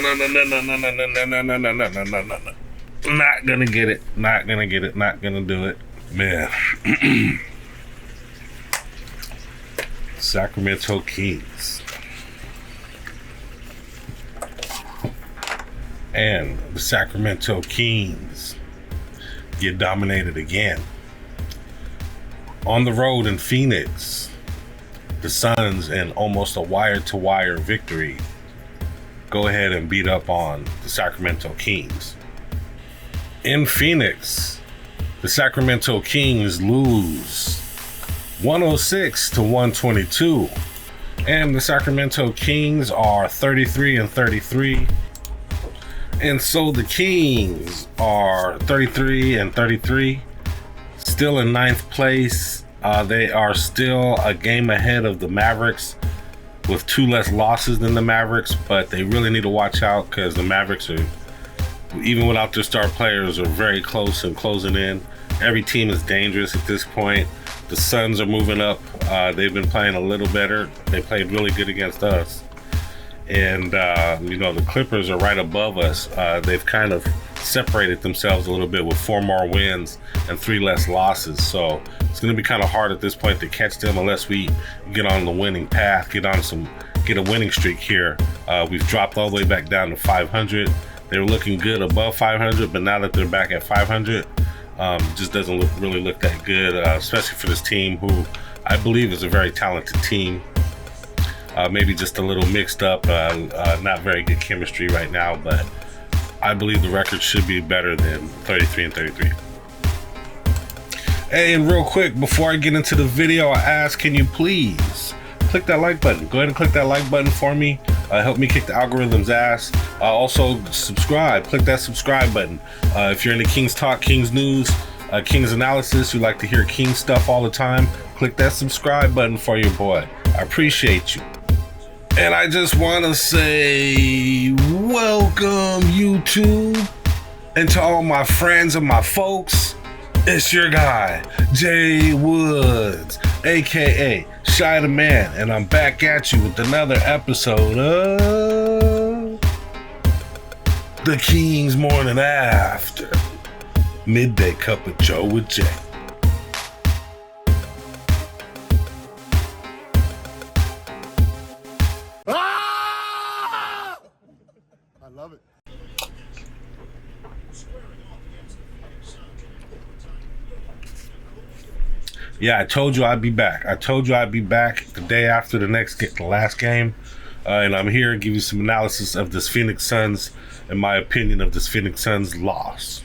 no. Not gonna get it. Not gonna get it. Not gonna do it. Man. Sacramento Kings. And the Sacramento Kings get dominated again. On the road in Phoenix, the Suns, in almost a wire-to-wire victory, go ahead and beat up on the Sacramento Kings. In Phoenix, the Sacramento Kings lose 106-122. And the Sacramento Kings are 33-33. And so the Kings are 33-33, still in ninth place. They are still a game ahead of the Mavericks with 2 less losses than the Mavericks, but they really need to watch out because the Mavericks are, even without their star players, are very close and closing in. Every team is dangerous at this point. The Suns are moving up. They've been playing a little better. They played really good against us. And, the Clippers are right above us. They've kind of separated themselves a little bit with 4 more wins and 3 less losses. So it's going to be kind of hard at this point to catch them unless we get on the winning path, get a winning streak here. We've dropped all the way back down to 500. They were looking good above 500, but now that they're back at 500, just doesn't really look that good, especially for this team, who I believe is a very talented team. Maybe just a little mixed up, not very good chemistry right now, but I believe the record should be better than 33-33. Hey, and real quick, before I get into the video, I ask, can you please click that like button? Go ahead and click that like button for me. Help me kick the algorithm's ass. Also, subscribe. Click that subscribe button. If you're into Kings Talk, Kings News, Kings Analysis, you like to hear Kings stuff all the time, click that subscribe button for your boy. I appreciate you. And I just want to say welcome, YouTube, and to all my friends and my folks. It's your guy, Jay Woods, aka Shy the Man, and I'm back at you with another episode of The Kings Morning After Midday Cup of Joe with Jay. I love it. Yeah, I told you I'd be back. I told you I'd be back the day after the last game. And I'm here to give you some analysis of this Phoenix Suns and my opinion of this Phoenix Suns loss.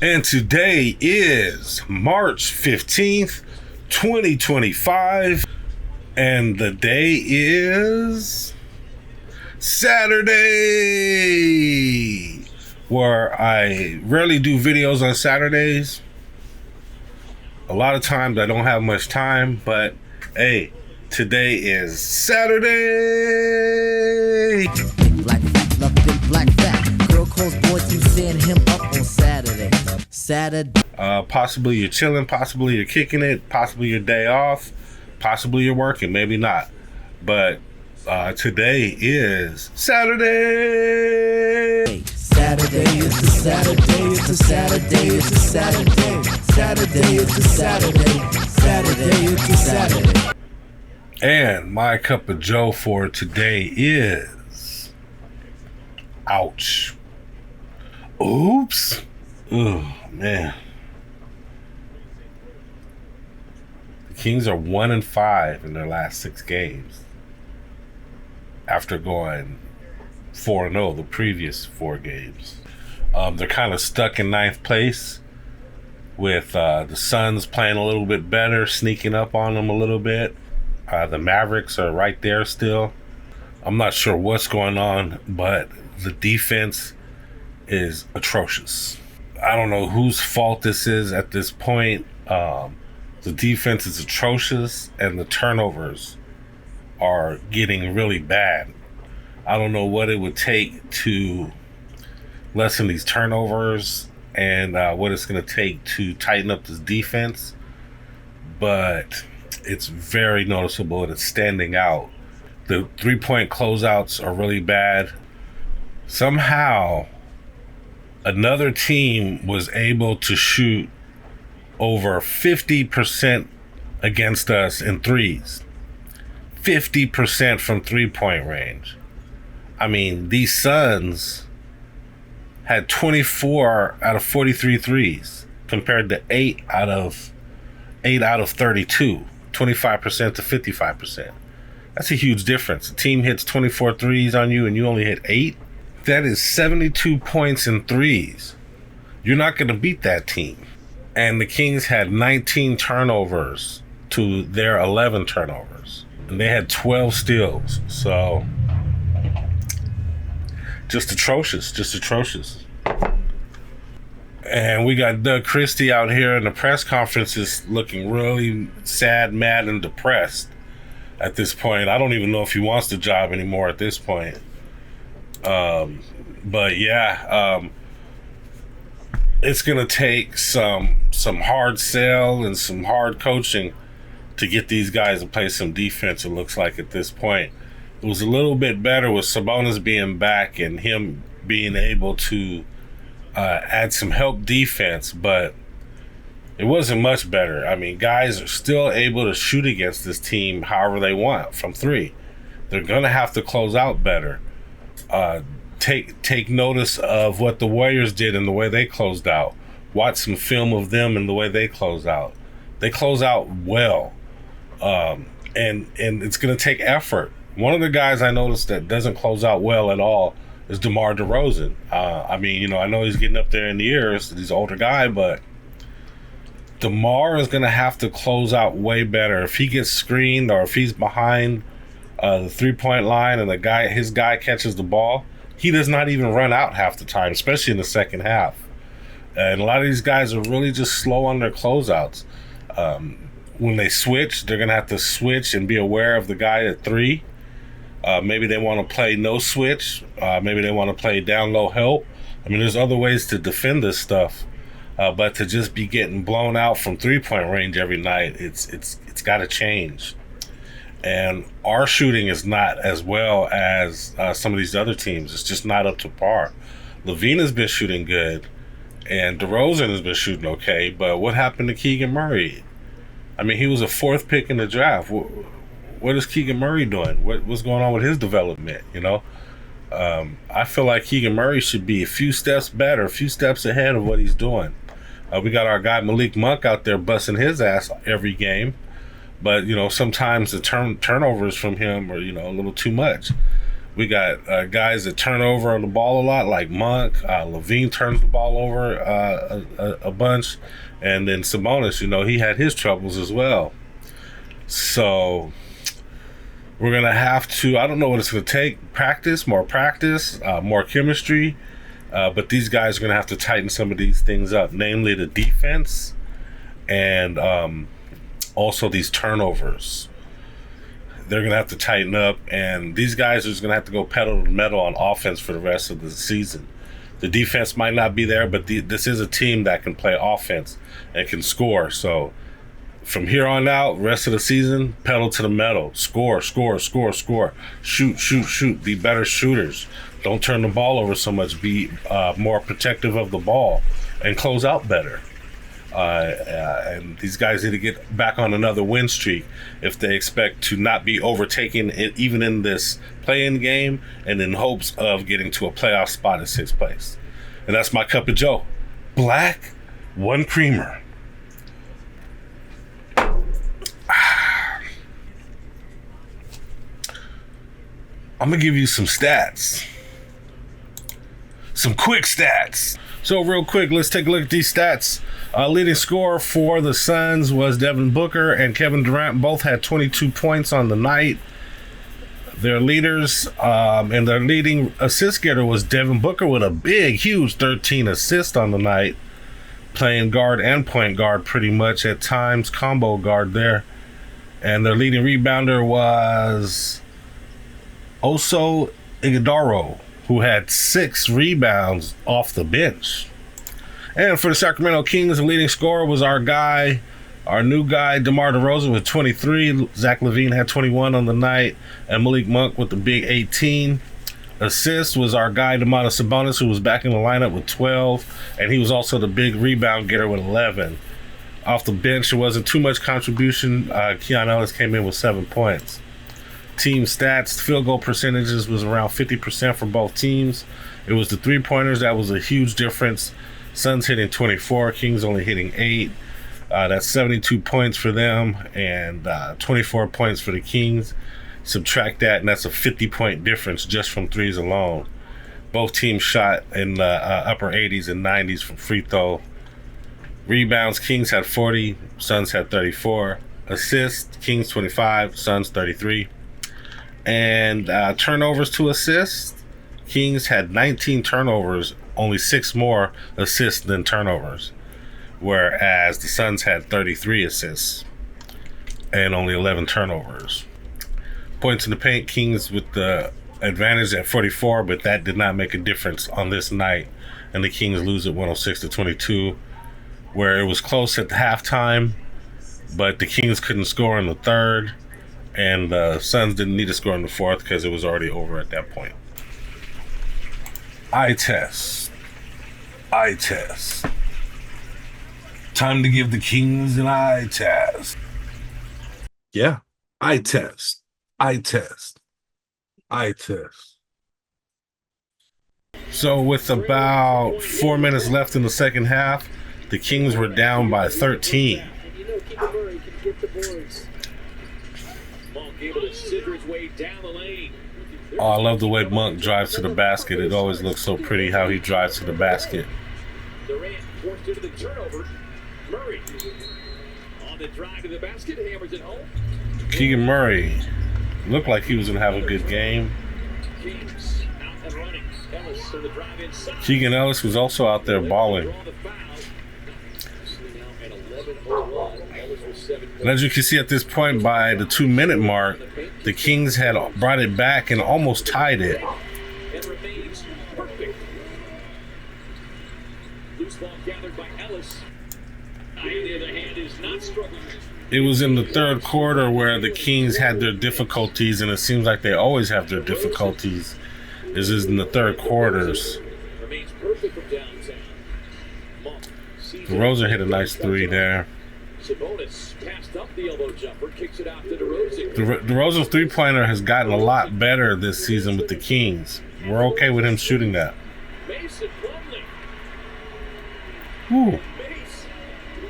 And today is March 15th, 2025. And the day is Saturday, where I rarely do videos on Saturdays. A lot of times I don't have much time, but hey, today is Saturday. Black fat, love big black fat. Girl calls boys keep seeing him up on Saturday. Possibly you're chilling, possibly you're kicking it, possibly your day off, possibly you're working, maybe not. But today is Saturday. Saturday, it's a Saturday, it's a Saturday, it's a Saturday. Saturday, it's a Saturday. Saturday, it's a Saturday. And my cup of Joe for today is... ouch. Oops. Oh, man. The Kings are 1-5 in their last 6 games, after going 4-0 the previous 4 games. They're kind of stuck in ninth place, with the Suns playing a little bit better, sneaking up on them a little bit. The Mavericks are right there still. I'm not sure what's going on, but the defense is atrocious. I don't know whose fault this is at this point. The defense is atrocious, and the turnovers are getting really bad. I don't know what it would take to lessen these turnovers and what it's going to take to tighten up this defense, but it's very noticeable and it's standing out. The 3-point closeouts are really bad. Somehow, another team was able to shoot over 50% against us in threes. 50% from three-point range. I mean, these Suns had 24 out of 43 threes compared to 8 out of 32. 25% to 55%. That's a huge difference. A team hits 24 threes on you and you only hit 8. That is 72 points in threes. You're not going to beat that team. And the Kings had 19 turnovers to their 11 turnovers. And they had 12 steals. So, just atrocious. And we got Doug Christie out here in the press conferences looking really sad, mad, and depressed at this point. I don't even know if he wants the job anymore at this point. But yeah, it's going to take some hard sell and some hard coaching to get these guys to play some defense, it looks like at this point. It was a little bit better with Sabonis being back and him being able to add some help defense, but it wasn't much better. I mean, guys are still able to shoot against this team however they want from three. They're going to have to close out better. Take notice of what the Warriors did and the way they closed out. Watch some film of them and the way they close out. They close out well, and it's going to take effort. One of the guys I noticed that doesn't close out well at all is DeMar DeRozan. I mean, I know he's getting up there in the years. He's an older guy, but DeMar is going to have to close out way better. If he gets screened or if he's behind the three-point line and his guy catches the ball, he does not even run out half the time, especially in the second half. And a lot of these guys are really just slow on their closeouts. When they switch, they're going to have to switch and be aware of the guy at three. Maybe they want to play no switch. Maybe they want to play down low help. I mean, there's other ways to defend this stuff. But to just be getting blown out from three-point range every night, it's got to change. And our shooting is not as well as some of these other teams. It's just not up to par. LaVine has been shooting good, and DeRozan has been shooting okay. But what happened to Keegan Murray? I mean, he was a 4th pick in the draft. What is Keegan Murray doing? What's going on with his development? I feel like Keegan Murray should be a few steps better, a few steps ahead of what he's doing. We got our guy Malik Monk out there busting his ass every game. But, sometimes the turnovers from him are, a little too much. We got guys that turn over on the ball a lot, like Monk. LaVine turns the ball over a bunch. And then Sabonis, he had his troubles as well. So we're going to have to, I don't know what it's going to take, more chemistry. But these guys are going to have to tighten some of these things up, namely the defense and also these turnovers. They're going to have to tighten up, and these guys are just going to have to go pedal to the metal on offense for the rest of the season. The defense might not be there, but this is a team that can play offense and can score. So from here on out, rest of the season, pedal to the metal. Score. Shoot. Be better shooters. Don't turn the ball over so much. Be more protective of the ball and close out better. And these guys need to get back on another win streak if they expect to not be overtaken even in this play-in game and in hopes of getting to a playoff spot in 6th place. And that's my cup of Joe. Black, 1 creamer. I'm going to give you some stats. Some quick stats. So real quick, let's take a look at these stats. Leading scorer for the Suns was Devin Booker, and Kevin Durant both had 22 points on the night. Their leaders and their leading assist getter was Devin Booker with a big, huge 13 assists on the night, playing guard and point guard pretty much at times, combo guard there. And their leading rebounder was Oso Ighodaro, who had 6 rebounds off the bench. And for the Sacramento Kings, the leading scorer was our new guy, DeMar DeRozan with 23. Zach LaVine had 21 on the night, and Malik Monk with the big 18. Assist was our guy, Domantas Sabonis, who was back in the lineup with 12, and he was also the big rebound getter with 11. Off the bench, there wasn't too much contribution. Keon Ellis came in with 7 points. Team stats, field goal percentages was around 50% for both teams. It was the three-pointers that was a huge difference. Suns hitting 24, Kings only hitting 8. That's 72 points for them and 24 points for the Kings. Subtract that, and that's a 50-point difference just from threes alone. Both teams shot in the upper 80s and 90s from free throw. Rebounds, Kings had 40, Suns had 34. Assists, Kings 25, Suns 33. And turnovers to assists, Kings had 19 turnovers, only 6 more assists than turnovers. Whereas the Suns had 33 assists and only 11 turnovers. Points in the paint, Kings with the advantage at 44, but that did not make a difference on this night. And the Kings lose at 106-22, where it was close at the halftime, but the Kings couldn't score in the third, and the Suns didn't need to score in the fourth because it was already over at that point. Eye test. Eye test. Time to give the Kings an eye test. Yeah, eye test. Eye test. Eye test. So with about 4 minutes left in the second half, the Kings were down by 13. Oh, I love the way Monk drives to the basket. It always looks so pretty how he drives to the basket. Durant forced into the turnover. Murray on the drive to the basket, hammers it home. Keegan Murray looked like he was going to have a good game. Kings out and running. Ellis on the drive inside. Keegan Ellis was also out there balling. And as you can see at this point, by the 2-minute mark, the Kings had brought it back and almost tied it. It remains perfect. Loose ball gathered by Ellis. On the other hand, is not struggling. It was in the third quarter where the Kings had their difficulties, and it seems like they always have their difficulties. This is in the third quarters. Remains perfect from downtown. DeRozan hit a nice three there. Sabonis passed up the elbow jumper, kicks it out to DeRozan. DeRozan's three-pointer has gotten a lot better this season with the Kings. We're okay with him shooting that. Mason Plumlee. Woo.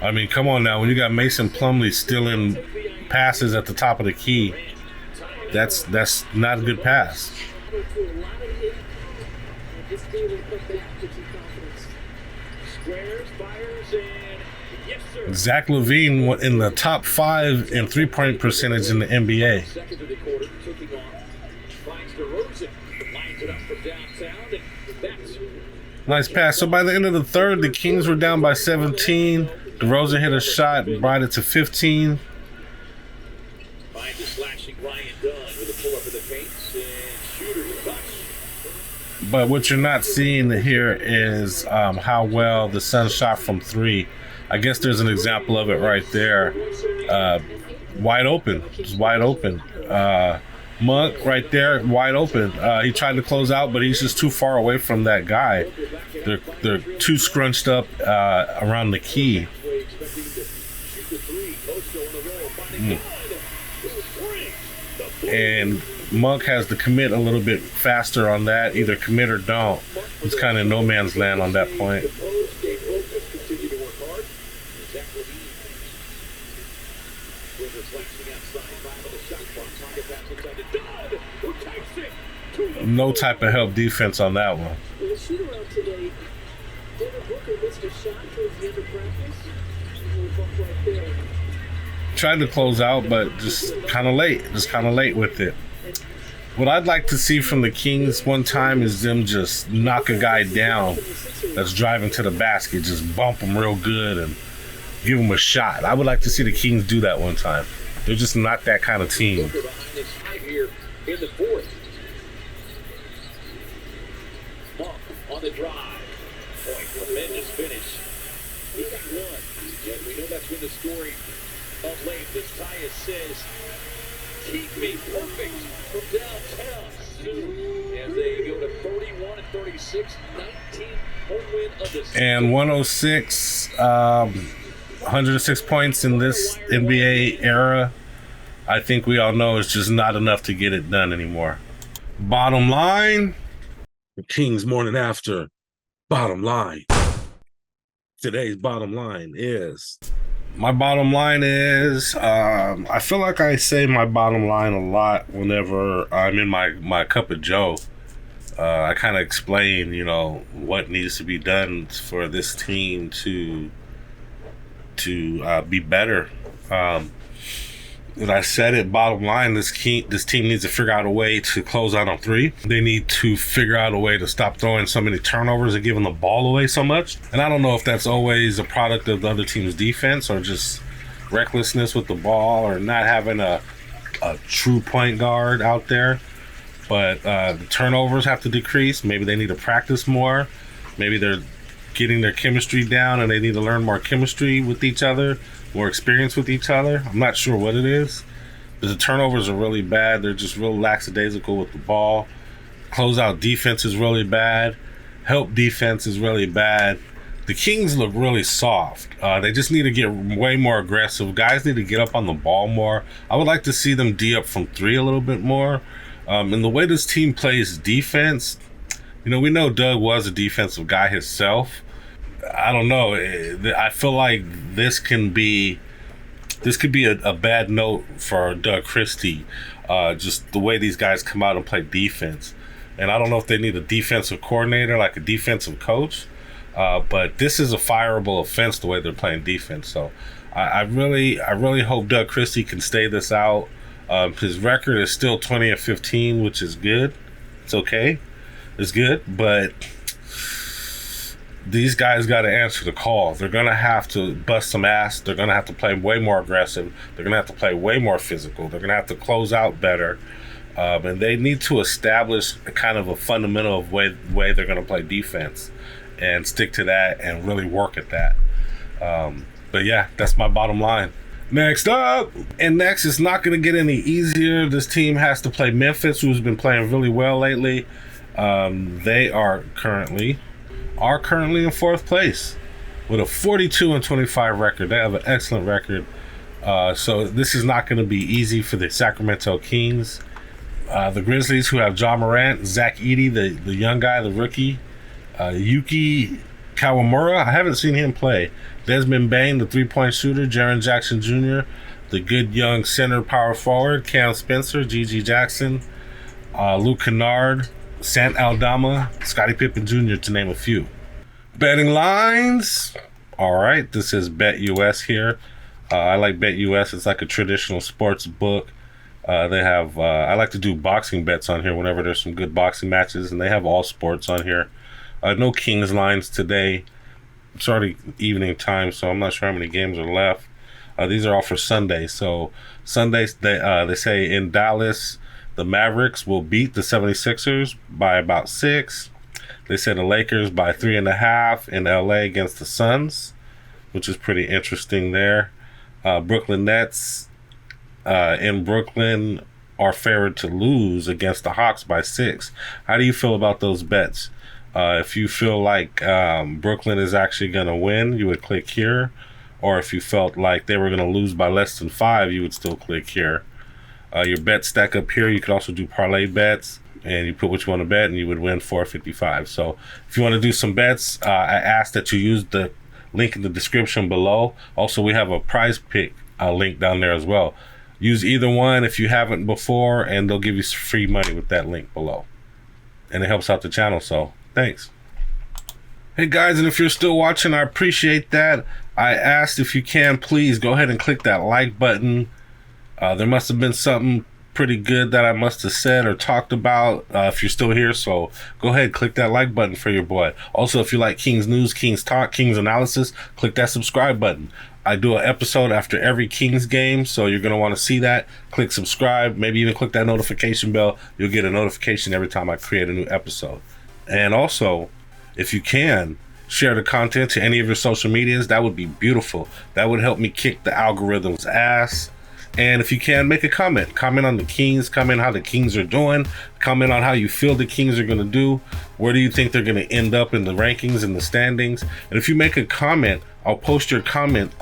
I mean, come on now. When you got Mason Plumlee stealing passes at the top of the key, that's not a good pass. Squares, fires, and yes, sir. Zach LaVine in the top 5 in three-point percentage in the NBA. Second of the quarter, kicking off. Finds DeRozan. Lines it up from downtown, and that's Nice pass. So by the end of the third, the Kings were down by 17. DeRozan hit a shot, brought it to 15. finds a slashing Ryan Dunn with a pull-up of the paint, and shooter touch. But what you're not seeing here is how well the Suns shot from 3. I guess there's an example of it right there. Wide open. Just wide open. Monk right there, wide open. He tried to close out, but he's just too far away from that guy. They're too scrunched up around the key. And Monk has to commit a little bit faster on that. Either commit or don't. He's kind of no man's land on that point. No type of help defense on that one. The shooter out today, Devin Booker missed a shot towards the end of practice. Right there. Tried to close out, but just kind of late. Just kind of late with it. What I'd like to see from the Kings one time is them just knock a guy down that's driving to the basket, just bump him real good and give him a shot. I would like to see the Kings do that one time. They're just not that kind of team. Here in the fourth. Monk on the drive. Boy, tremendous finish. He got one. And we know that's been the story of late. This Tyus says, keep me perfect from downtown. soon as they go to 31-36, 19th home win of the season. And 106, 106 points in this NBA era, I think we all know is just not enough to get it done anymore. Bottom line, the Kings morning after. Bottom line. Today's bottom line is, my bottom line is, I feel like I say my bottom line a lot whenever I'm in my cup of joe. I kind of explain, you know, what needs to be done for this team to be better. And I said it, bottom line, this team needs to figure out a way to close out on three. They need to figure out a way to stop throwing so many turnovers and giving the ball away so much. And I don't know if that's always a product of the other team's defense or just recklessness with the ball or not having a true point guard out there. But the turnovers have to decrease. Maybe they need to practice more. Maybe they're getting their chemistry down and they need to learn more chemistry with each other, more experience with each other. I'm not sure what it is, but the turnovers are really bad. They're just real lackadaisical with the ball. Closeout defense is really bad. Help defense is really bad. The Kings look really soft. They just need to get way more aggressive. Guys need to get up on the ball more. I would like to see them D up from three a little bit more. And the way this team plays defense, you know, we know Doug was a defensive guy himself. I don't know. I feel like this could be a bad note for Doug Christie. Just the way these guys come out and play defense. And I don't know if they need a defensive coordinator, like a defensive coach. But this is a fireable offense the way they're playing defense. So I really hope Doug Christie can stay this out. His record is still 20-15, which is good. It's okay. It's good, but these guys got to answer the call. They're going to have to bust some ass. They're going to have to play way more aggressive. They're going to have to play way more physical. They're going to have to close out better. And they need to establish a kind of a fundamental of way they're going to play defense and stick to that and really work at that. But yeah, that's my bottom line. Next up, and next, it's not going to get any easier. This team has to play Memphis, who's been playing really well lately. They are currently in fourth place with a 42-25 record. They have an excellent record. So this is not going to be easy for the Sacramento Kings. The Grizzlies, who have Ja Morant, Zach Edey, the young guy, the rookie, Yuki Kawamura, I haven't seen him play. Desmond Bane, the three-point shooter, Jaren Jackson Jr., the good young center power forward, Cam Spencer, Gigi Jackson, Luke Kennard, Sant Aldama, Scottie Pippen Jr., to name a few. Betting lines. All right, this is Bet US here. I like Bet US. It's like a traditional sports book. They have, I like to do boxing bets on here whenever there's some good boxing matches, and they have all sports on here. No Kings lines today. It's already evening time, so I'm not sure how many games are left. These are all for Sunday. So Sundays, they say in Dallas, the Mavericks will beat the 76ers by about 6. They say the Lakers by 3.5 in LA against the Suns, which is pretty interesting there. Brooklyn Nets in Brooklyn are favored to lose against the Hawks by 6. How do you feel about those bets? If you feel like Brooklyn is actually going to win, you would click here. Or if you felt like they were going to lose by less than 5, you would still click here. Your bets stack up here. You could also do parlay bets, and you put what you want to bet, and you would win $4.55. So if you want to do some bets, I ask that you use the link in the description below. Also, we have a prize pick link down there as well. Use either one if you haven't before, and they'll give you free money with that link below. And it helps out the channel, so thanks. Hey guys, and if you're still watching, I appreciate that. I asked if you can, please go ahead and click that like button. There must have been something pretty good that I must have said or talked about if you're still here, so go ahead, click that like button for your boy. Also, if you like Kings News, Kings Talk, Kings Analysis, click that subscribe button. I do an episode after every Kings game, so you're going to want to see that. Click subscribe, maybe even click that notification bell. You'll get a notification every time I create a new episode. And also, if you can, share the content to any of your social medias. That would be beautiful. That would help me kick the algorithm's ass And if you can, make a comment. Comment on the Kings. Comment how the Kings are doing. Comment on how you feel the Kings are going to do. Where do you think they're going to end up in the rankings and the standings? And if you make a comment, I'll post your comment.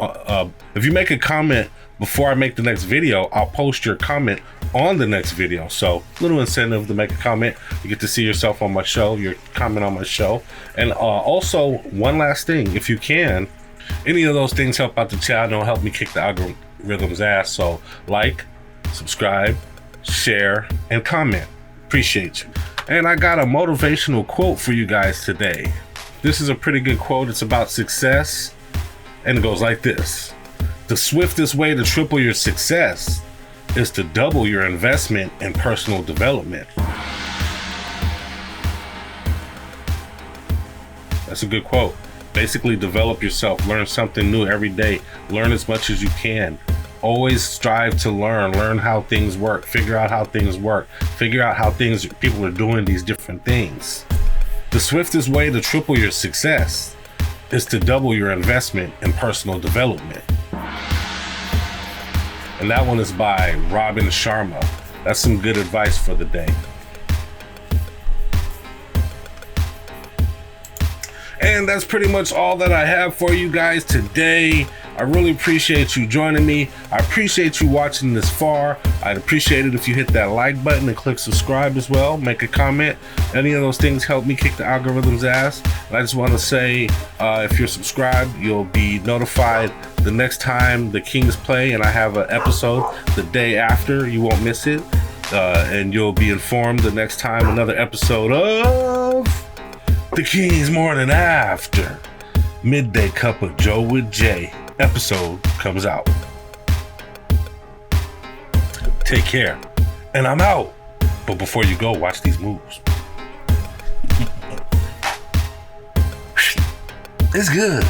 If you make a comment before I make the next video, I'll post your comment on the next video. So little incentive to make a comment. You get to see yourself on my show, your comment on my show. And also, one last thing, if you can, any of those things help out the channel, help me kick the algorithm's ass. So like, subscribe, share, and comment. Appreciate you. And I got a motivational quote for you guys today. This is a pretty good quote. It's about success, and it goes like this: the swiftest way to triple your success is to double your investment in personal development. That's a good quote. Basically, develop yourself, learn something new every day, learn as much as you can. Always strive to learn how things work, figure out how things work, figure out how people are doing these different things. The swiftest way to triple your success is to double your investment in personal development. And that one is by Robin Sharma. That's some good advice for the day. And that's pretty much all that I have for you guys today. I really appreciate you joining me. I appreciate you watching this far. I'd appreciate it if you hit that like button and click subscribe as well. Make a comment. Any of those things help me kick the algorithm's ass. And I just want to say, if you're subscribed, you'll be notified the next time the Kings play and I have an episode the day after. You won't miss it. And you'll be informed the next time another episode of The Kings Morning After Midday Cup of Joe with Jay episode comes out. Take care. And I'm out. But before you go, watch these moves. It's good.